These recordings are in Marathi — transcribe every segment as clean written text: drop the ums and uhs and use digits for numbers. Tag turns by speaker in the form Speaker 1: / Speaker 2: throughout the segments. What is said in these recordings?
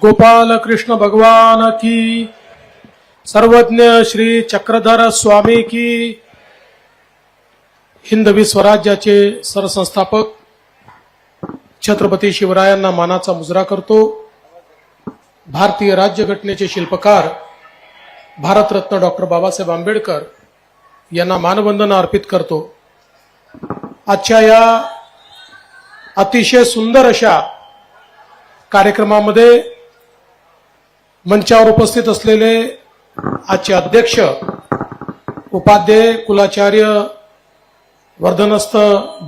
Speaker 1: गोपाल कृष्ण भगवान की, सर्वज्ञ श्री चक्रधर स्वामी की, हिंदवी स्वराज्याचे सरसंस्थापक छत्रपती शिवरायांना मानाचा मुजरा करतो. भारतीय राज्यघटनेचे शिल्पकार भारतरत्न डॉक्टर बाबासाहेब आंबेडकर यांना मानवंदना अर्पित करतो. आजच्या या अतिशय सुंदर अशा कार्यक्रमामध्ये मंचावर उपस्थित असलेले आजचे अध्यक्ष उपाध्याय कुलाचार्य वर्धनस्थ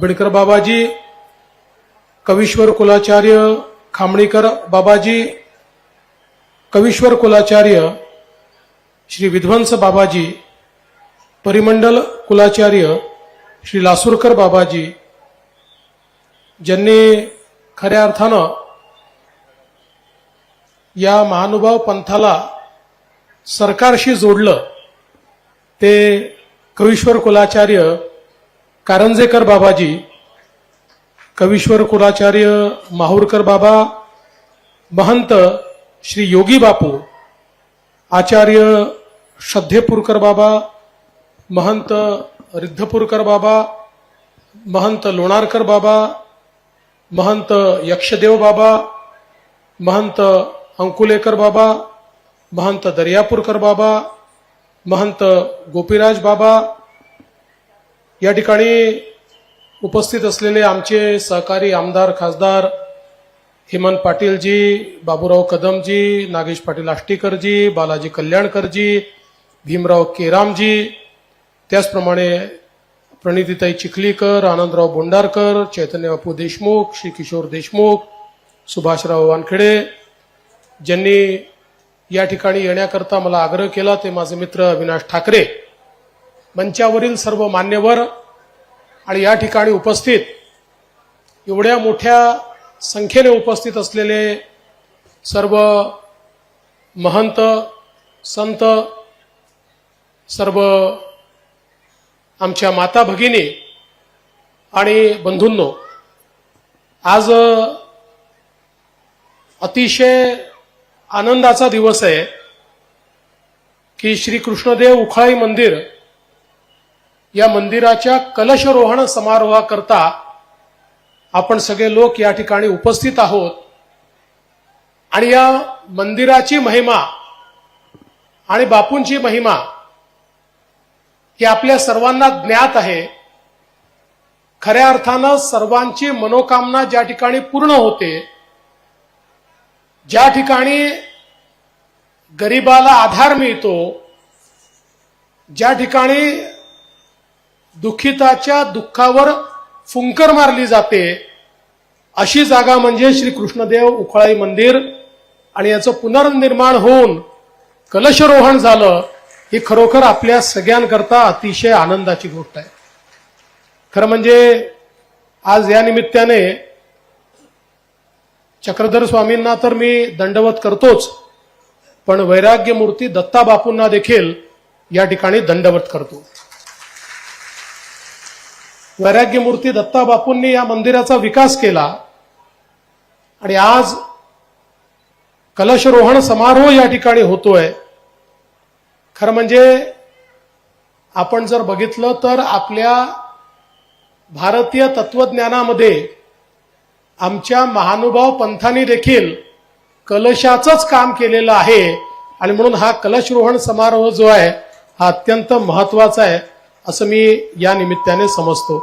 Speaker 1: बिडकर बाबाजी, कवीश्वर कुलाचार्य खामणीकर बाबाजी, कवीश्वर कुलाचार्य श्री विध्वंस बाबाजी, परिमंडल कुलाचार्य श्री लासूरकर बाबाजी, ज्यांनी खऱ्या अर्थानं या महानुभाव पंथाला सरकारशी जोडलं, ते कवीश्वर कुलाचार्य कारंजेकर बाबाजी, कवीश्वर कुलाचार्य माहूरकर बाबा, महंत श्री योगी बापू, आचार्य श्रद्धेपूरकर बाबा, महंत रिद्धपूरकर बाबा, महंत लोणारकर बाबा, महंत यक्षदेव बाबा, महंत अंकुलेकर बाबा, महंत दर्यापूरकर बाबा, महंत गोपीराज बाबा, या ठिकाणी उपस्थित असलेले आमचे सहकारी आमदार खासदार हेमंत पाटीलजी, बाबूराव कदमजी, नागेश पाटील आष्टीकरजी, बालाजी कल्याणकरजी, भीमराव केरामजी, त्याचप्रमाणे प्रणितीताई चिखलीकर, आनंदराव बोंडारकर, चैतन्य बापू देशमुख, श्री किशोर देशमुख, सुभाषराव वानखेडे, ज्यांनी या ठिकाणी येण्याकरता मला आग्रह केला ते माझे मित्र अविनाश ठाकरे, मंचावरील सर्व मान्यवर आणि या ठिकाणी उपस्थित एवढ्या मोठ्या संख्येने उपस्थित असलेले सर्व महंत संत, सर्व आमच्या माता भगिनी आणि बंधूंनो, आज अतिशय आनंदाचा दिवस आहे की श्री कृष्णदेव उखळाई मंदिर या मंदिराच्या कलशरोहण समारोहाकरता आपण सगळे लोक या ठिकाणी उपस्थित आहोत. आणि या मंदिराची महिमा आणि बापूंची महिमा ही आपल्या सर्वांना ज्ञात आहे. खऱ्या अर्थानं सर्वांची मनोकामना ज्या ठिकाणी पूर्ण होते, ज्या ठिकाणी गरिबाला आधार मिळतो, ज्या ठिकाणी दुःखिताच्या दुःखावर फुंकर मारली जाते, अशी जागा म्हणजे श्री कृष्णदेव उखळाई मंदिर. आणि याचं पुनर्निर्माण होऊन कलशरोहण झालं, ही खरोखर आपल्या सगळ्यांकरता अतिशय आनंदाची गोष्ट आहे. खरं म्हणजे आज या निमित्ताने चक्रधर स्वामींना तर मी दंडवत करतोच, पण वैराग्य मूर्ती दत्ता बापूंना देखील या ठिकाणी दंडवत करतो. वैराग्य मूर्ती दत्ता बापूंनी या मंदिराचा विकास केला आणि आज कलशरोहण समारोह या ठिकाणी होतोय. खरं म्हणजे आपण जर बघितलं तर आपल्या भारतीय तत्वज्ञानामध्ये आमच्या महानुभाव पंथांनी देखील कलशाचंच काम केलेलं आहे. आणि म्हणून हा कलशरोहण समारोह जो आहे हा अत्यंत महत्वाचा आहे असं मी या निमित्ताने समजतो.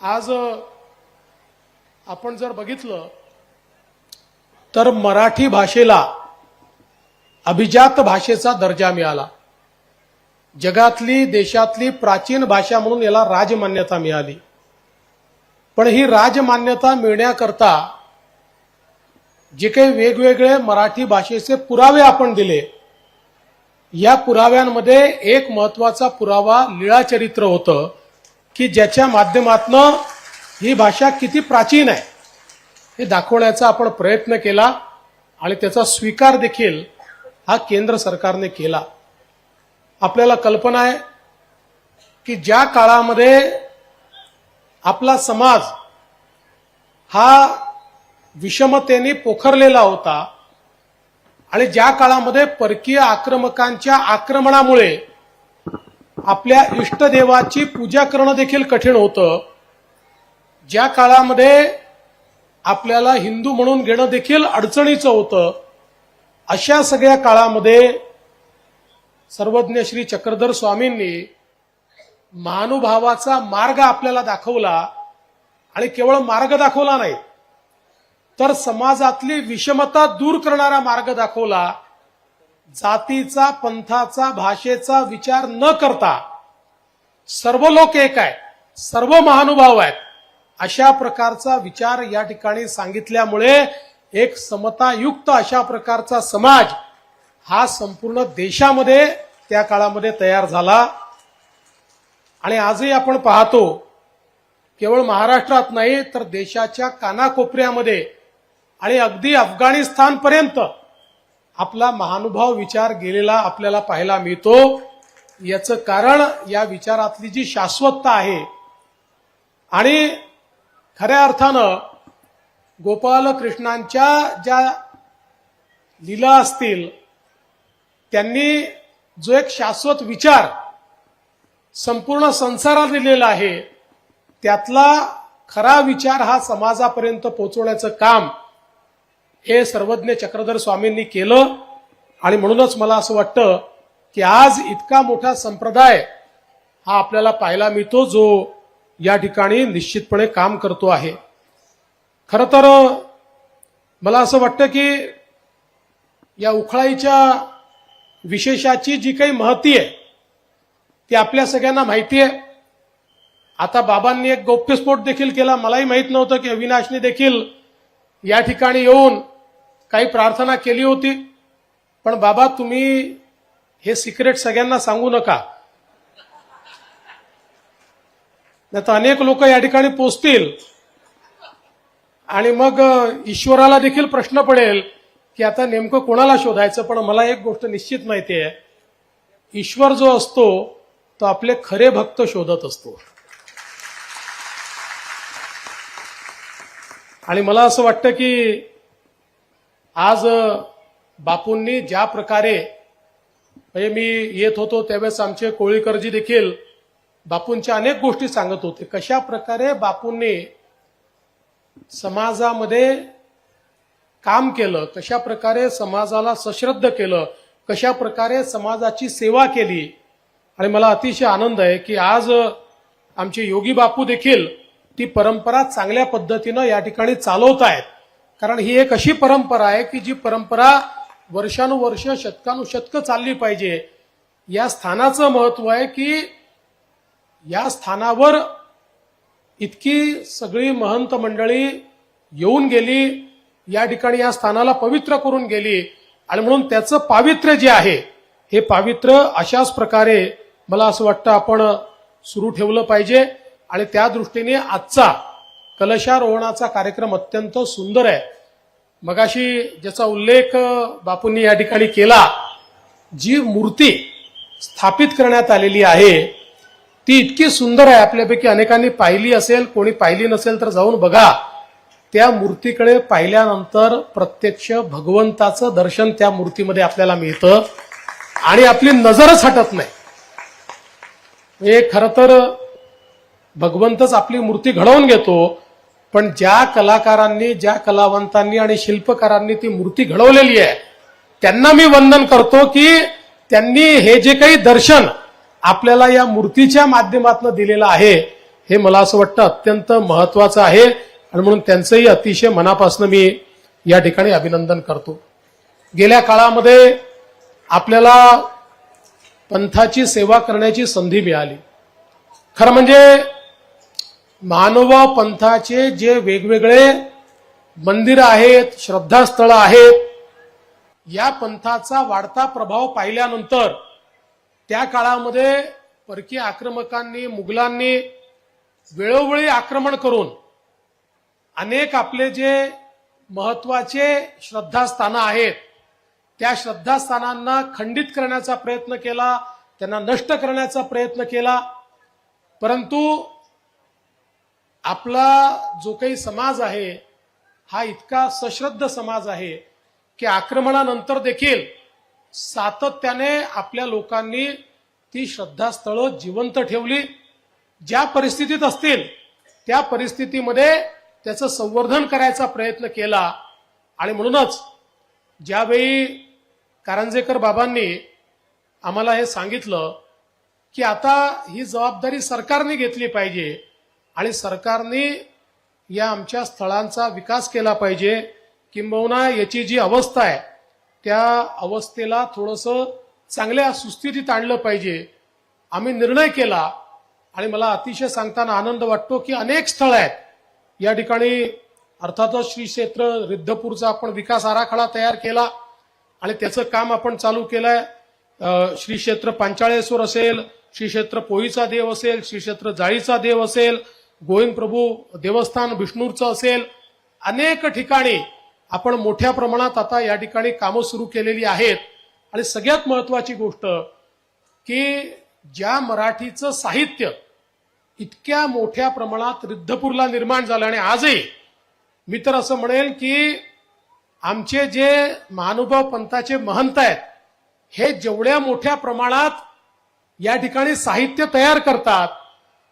Speaker 1: आज आपण जर बघितलं तर मराठी भाषेला अभिजात भाषेचा दर्जा मिळाला. जगातली देशातली प्राचीन भाषा म्हणून याला राजमान्यता मिळाली. पण ही राजमान्यता मिळण्याकरता जे काही वेगवेगळे मराठी भाषेचे पुरावे आपण दिले, या पुराव्यांमध्ये एक महत्वाचा पुरावा लीळाचरित्र होतं की ज्याच्या माध्यमातून ही भाषा किती प्राचीन आहे हे दाखवण्याचा आपण प्रयत्न केला आणि त्याचा स्वीकार देखील हा केंद्र सरकारने केला. आपल्याला कल्पना आहे की ज्या काळामध्ये आपला समाज हा विषमतेने पोखरलेला होता, आणि ज्या काळामध्ये परकीय आक्रमकांच्या आक्रमणामुळे आपल्या इष्टदेवाची पूजा करणं देखील कठीण होतं, ज्या काळामध्ये आपल्याला हिंदू म्हणून घेणं देखील अडचणीचं होतं, अशा सगळ्या काळामध्ये सर्वज्ञ श्री चक्रधर स्वामींनी महानुभावाचा मार्ग आपल्याला दाखवला. आणि केवळ मार्ग दाखवला नाही, तर समाजातली विषमता दूर करणारा मार्ग दाखवला. जातीचा, पंथाचा, भाषेचा विचार न करता सर्व लोक एक आहेत, सर्व महानुभाव आहेत, अशा प्रकारचा विचार या ठिकाणी सांगितल्यामुळे एक समतायुक्त अशा प्रकारचा समाज हा संपूर्ण देशामध्ये त्या काळामध्ये तयार झाला. आणि आजही आपण पाहतो, केवळ महाराष्ट्रात नाही तर देशाच्या कानाकोपऱ्यामध्ये आणि अगदी अफगाणिस्तानपर्यंत आपला महानुभाव विचार गेलेला आपल्याला पाहायला मिळतो. याचं कारण या विचारातली जी शाश्वतता आहे. आणि खऱ्या अर्थानं गोपालकृष्णांच्या ज्या लीला असतील, त्यांनी जो एक शाश्वत विचार संपूर्ण संसारात दिलेला आहे, त्यातला खरा विचार हा समाजापर्यंत पोहोचवण्याचं काम हे सर्वज्ञ चक्रधर स्वामींनी केलं. आणि म्हणूनच मला असं वाटतं की आज इतका मोठा संप्रदाय हा आपल्याला पाहायला मिळतो, जो या ठिकाणी निश्चितपणे काम करतो आहे. खरं तर मला असं वाटतं की या उखळाईच्या विशेषाची जी काही महती आहे ती आपल्या सगळ्यांना माहिती आहे. आता बाबांनी एक गौप्यस्फोट देखील केला. मलाही माहित नव्हतं की अविनाशने देखील या ठिकाणी येऊन काही प्रार्थना केली होती. पण बाबा, तुम्ही हे सिक्रेट सगळ्यांना सांगू नका, नाही तर अनेक लोक या ठिकाणी पोचतील आणि मग ईश्वराला देखील प्रश्न पडेल की आता नेमकं कोणाला शोधायचं. पण मला एक गोष्ट निश्चित माहिती आहे, ईश्वर जो असतो तो आपले खरे भक्त शोधत असतो. आणि मला असं वाटतं की आज बापूंनी ज्या प्रकारे, म्हणजे मी येत होतो त्यावेळेस आमचे कोळीकरजी देखील बापूंच्या अनेक गोष्टी सांगत होते, कशा प्रकारे बापूंनी समाजामध्ये काम केलं, कशा प्रकारे समाजाला सश्रद्ध केलं, कशा प्रकारे समाजाची सेवा केली. आणि मला अतिशय आनंद आहे की आज आमचे योगी बापू देखील ती परंपरा चांगल्या पद्धतीनं या ठिकाणी चालवत आहेत. कारण ही एक अशी परंपरा आहे की जी परंपरा वर्षानुवर्ष, शतकानुशतकं चालली पाहिजे. या स्थानाचं महत्व आहे की या स्थानावर इतकी सगळी महंत मंडळी येऊन गेली, या ठिकाणी या स्थानाला पवित्र करून गेली. आणि म्हणून त्याचं पावित्र्य जे आहे, हे पावित्र्य अशाच प्रकारे मला असं वाटतं आपण सुरू ठेवलं पाहिजे. आणि त्या दृष्टीने आजचा कलशारोहणाचा कार्यक्रम अत्यंत सुंदर आहे. मगाशी ज्याचा उल्लेख बापूंनी या ठिकाणी केला, जी मूर्ती स्थापित करण्यात आलेली आहे ती इतकी सुंदर आहे. आपल्यापैकी अनेकांनी पाहिली असेल, कोणी पाहिली नसेल तर जाऊन बघा. त्या मूर्तीकडे पाहिल्यानंतर प्रत्यक्ष भगवंताचं दर्शन त्या मूर्तीमध्ये आपल्याला मिळतं आणि आपली नजरच हटत नाही. हे खरं तर भगवंतच आपली मूर्ती घडवून घेतो, पण ज्या कलाकारांनी, ज्या कलावंतांनी आणि शिल्पकारांनी ती मूर्ती घडवलेली आहे त्यांना मी वंदन करतो की त्यांनी हे जे काही दर्शन आपल्याला या मूर्तीच्या माध्यमातून दिलेलं आहे, हे मला असं वाटतं अत्यंत महत्वाचं आहे. आणि म्हणून त्यांचंही अतिशय मनापासून मी या ठिकाणी अभिनंदन करतो. गेल्या काळामध्ये आपल्याला पंथाची सेवा करण्याची संधी मिळाली. खरं म्हणजे मानव पंथाचे जे वेगवेगळे मंदिर आहेत, श्रद्धास्थळं आहेत, या पंथाचा वाढता प्रभाव पाहिल्यानंतर त्या काळामध्ये परकीय आक्रमकांनी, मुघलांनी वेळोवेळी आक्रमण करून अनेक आपले जे महत्वाचे श्रद्धास्थानं आहेत त्या श्रद्धास्थानांना खंडित करण्याचा प्रयत्न केला, त्यांना नष्ट करण्याचा प्रयत्न केला. परंतु आपला जो काही समाज आहे हा इतका सश्रद्ध समाज आहे की आक्रमणानंतर देखील सातत्याने आपल्या लोकांनी ती श्रद्धास्थळं जिवंत ठेवली. ज्या परिस्थितीत असतील त्या परिस्थितीमध्ये त्याचं संवर्धन करायचा प्रयत्न केला. आणि म्हणूनच ज्यावेळी कारंजेकर बाबांनी आम्हाला हे सांगितलं की आता ही जबाबदारी सरकारने घेतली पाहिजे आणि सरकारने या आमच्या स्थळांचा विकास केला पाहिजे, किंबहुना याची जी अवस्था आहे त्या अवस्थेला थोडंसं चांगल्या सुस्थितीत आणलं पाहिजे, आम्ही निर्णय केला. आणि मला अतिशय सांगताना आनंद वाटतो की अनेक स्थळ आहेत या ठिकाणी. अर्थातच श्री क्षेत्र रिद्धपूरचा आपण विकास आराखडा तयार केला आणि त्याचं काम आपण चालू केलंय. श्री क्षेत्र पांचाळेश्वर असेल, श्री क्षेत्र पोईचा देव असेल, श्री क्षेत्र जाळीचा देव असेल, गोविंद प्रभू देवस्थान विष्णूरचं असेल, अनेक ठिकाणी आपण मोठ्या प्रमाणात आता या ठिकाणी कामं सुरू केलेली आहेत. आणि सगळ्यात महत्वाची गोष्ट की ज्या मराठीचं साहित्य इतक्या मोठ्या प्रमाणात रिद्धपूरला निर्माण झालं आणि आजही मी तर असं म्हणेल की आमचे जे महानुभाव पंथाचे महंत आहेत हे जेवढ्या मोठ्या प्रमाणात या ठिकाणी साहित्य तयार करतात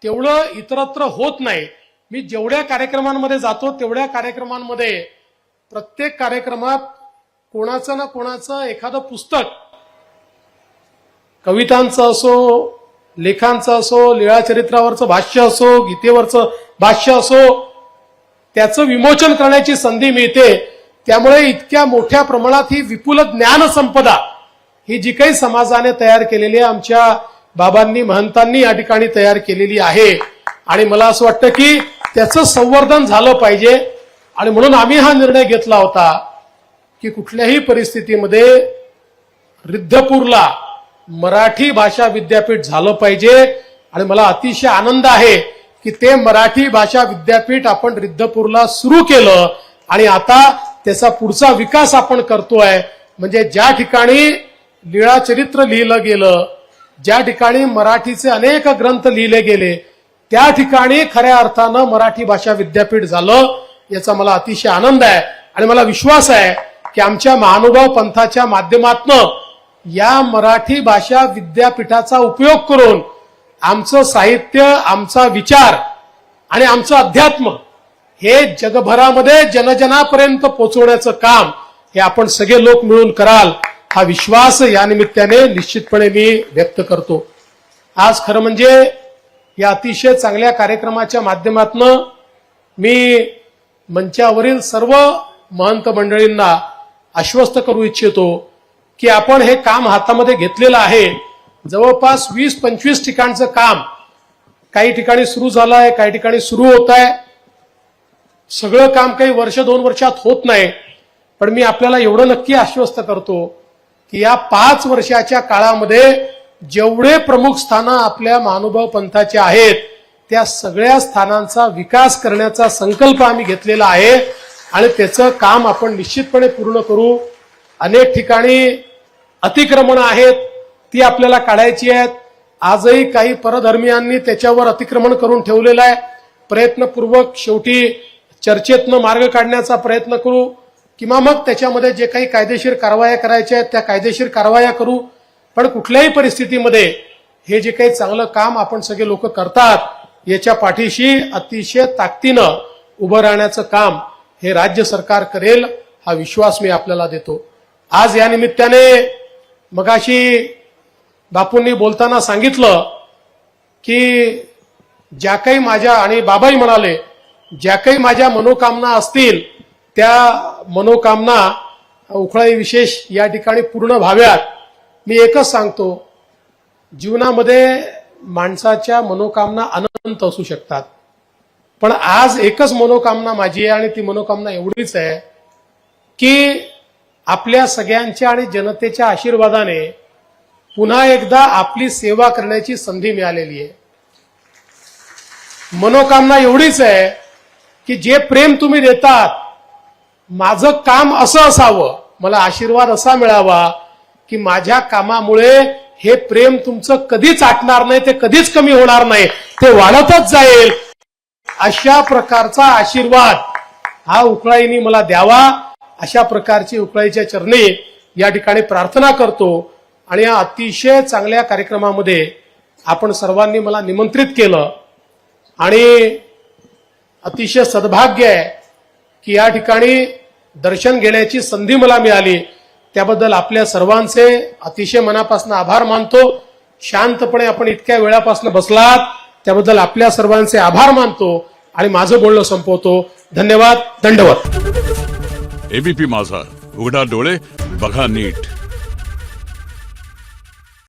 Speaker 1: तेवढं इतरत्र होत नाही. मी जेवढ्या कार्यक्रमांमध्ये जातो तेवढ्या कार्यक्रमांमध्ये प्रत्येक कार्यक्रमात कोणाचं ना कोणाचं एखादं पुस्तक, कवितांचं असो, लेखांचं असो, लीळाचरित्रावरचं भाष्य असो, गीतेवरचं भाष्य असो, त्याचं विमोचन करण्याची संधी मिळते. त्यामुळे इतक्या मोठ्या प्रमाणात ही विपुल ज्ञान संपदा ही जी काही समाजाने तयार केलेली आहे, आमच्या बाबांनी महंतांनी या ठिकाणी तयार केलेली आहे. आणि मला असं वाटतं की त्याचं संवर्धन झालं पाहिजे. आणि म्हणून आम्ही हा निर्णय घेतला होता की कुठल्याही परिस्थितीमध्ये रिद्धपूरला मराठी भाषा विद्यापीठ झालं पाहिजे. आणि मला अतिशय आनंद आहे की ते मराठी भाषा विद्यापीठ आपण रिद्धपूरला सुरू केलं आणि आता त्याचा पुढचा विकास आपण करतोय. म्हणजे ज्या ठिकाणी लीळाचरित्र लिहिलं गेलं, ज्या ठिकाणी मराठीचे अनेक ग्रंथ लिहिले गेले, त्या ठिकाणी खऱ्या अर्थानं मराठी भाषा विद्यापीठ झालं, याचा मला अतिशय आनंद आहे. आणि मला विश्वास आहे की आमच्या महानुभाव पंथाच्या माध्यमातून या मराठी भाषा विद्यापीठाचा उपयोग करून आमचं साहित्य, आमचा विचार आणि आमचं अध्यात्म हे जगभरामध्ये जनजनापर्यंत पोहोचवण्याचं काम हे आपण सगळे लोक मिळून कराल, हा विश्वास या निमित्ताने निश्चितपणे मी व्यक्त करतो. आज खरं म्हणजे या अतिशय चांगल्या कार्यक्रमाच्या माध्यमातून मी मंचावरील सर्व महंत मंडळींना आश्वस्त करू इच्छितो की आपण हे काम हातामध्ये घेतलेलं आहे. जवळपास 20-25 ठिकाणचं काम काही ठिकाणी सुरू झालं आहे, काही ठिकाणी सुरू होत आहे. सगळं काम काही वर्ष-2 वर्षात होत नाही, पण मी आपल्याला एवढं नक्की आश्वस्त करतो की या 5 वर्षाच्या काळामध्ये जेवढे प्रमुख स्थानं आपल्या महानुभाव पंथाचे आहेत त्या सगळ्या स्थानांचा विकास करण्याचा संकल्प आम्ही घेतलेला आहे आणि त्याचं काम आपण निश्चितपणे पूर्ण करू. अनेक ठिकाणी अतिक्रमणं आहेत, ती आपल्याला काढायची आहेत. आजही काही परधर्मीयांनी त्याच्यावर अतिक्रमण करून ठेवलेलं आहे. प्रयत्नपूर्वक शेवटी चर्चेतनं मार्ग काढण्याचा प्रयत्न करू किंवा मग त्याच्यामध्ये जे काही कायदेशीर कारवाया करायच्या आहेत त्या कायदेशीर कारवाया करू. पण कुठल्याही परिस्थितीमध्ये हे जे काही चांगलं काम आपण सगळे लोक करतात याच्या पाठीशी अतिशय ताकदीनं उभं राहण्याचं काम हे राज्य सरकार करेल, हा विश्वास मी आपल्याला देतो. आज या निमित्ताने मगाशी बापूंनी बोलताना सांगितलं की ज्या काही माझ्या, आणि बाबाही म्हणाले, ज्या काही माझ्या मनोकामना असतील त्या मनोकामना उखळाई विशेष या ठिकाणी पूर्ण व्हाव्यात. मी एकच सांगतो, जीवनामध्ये माणसाच्या मनोकामना अनंत असू शकतात, पण आज एकच मनोकामना माझी आहे आणि ती मनोकामना एवढीच आहे की आपल्या सगळ्यांच्या आणि जनतेच्या आशीर्वादाने पुन्हा एकदा आपली सेवा करण्याची संधी मिळालेली आहे. मनोकामना एवढीच आहे की जे प्रेम तुम्ही देतात, माझं काम असं असावं, मला आशीर्वाद असा मिळावा की माझ्या कामामुळे हे प्रेम तुमचं कधीच आटणार नाही, ते कधीच कमी होणार नाही, ते वाढतच जाईल. अशा प्रकारचा आशीर्वाद हा उखळाईनी मला द्यावा अशा प्रकारची उकळाईच्या चरणी या ठिकाणी प्रार्थना करतो आणि या अतिशय चांगल्या कार्यक्रमामध्ये आपण सर्वांनी मला निमंत्रित केलं आणि अतिशय सद्भाग्य आहे की या ठिकाणी दर्शन घेण्याची संधी मला मिळाली. त्याबद्दल आपल्या सर्वांचे अतिशय मनापासून आभार मानतो. शांतपणे आपण इतक्या वेळापासून बसलात त्याबद्दल आपल्या सर्वांचे आभार मानतो आणि माझं बोलणं संपवतो. धन्यवाद. दंडवत.
Speaker 2: एबीपी माझा, उघडा डोळे बघा नीट.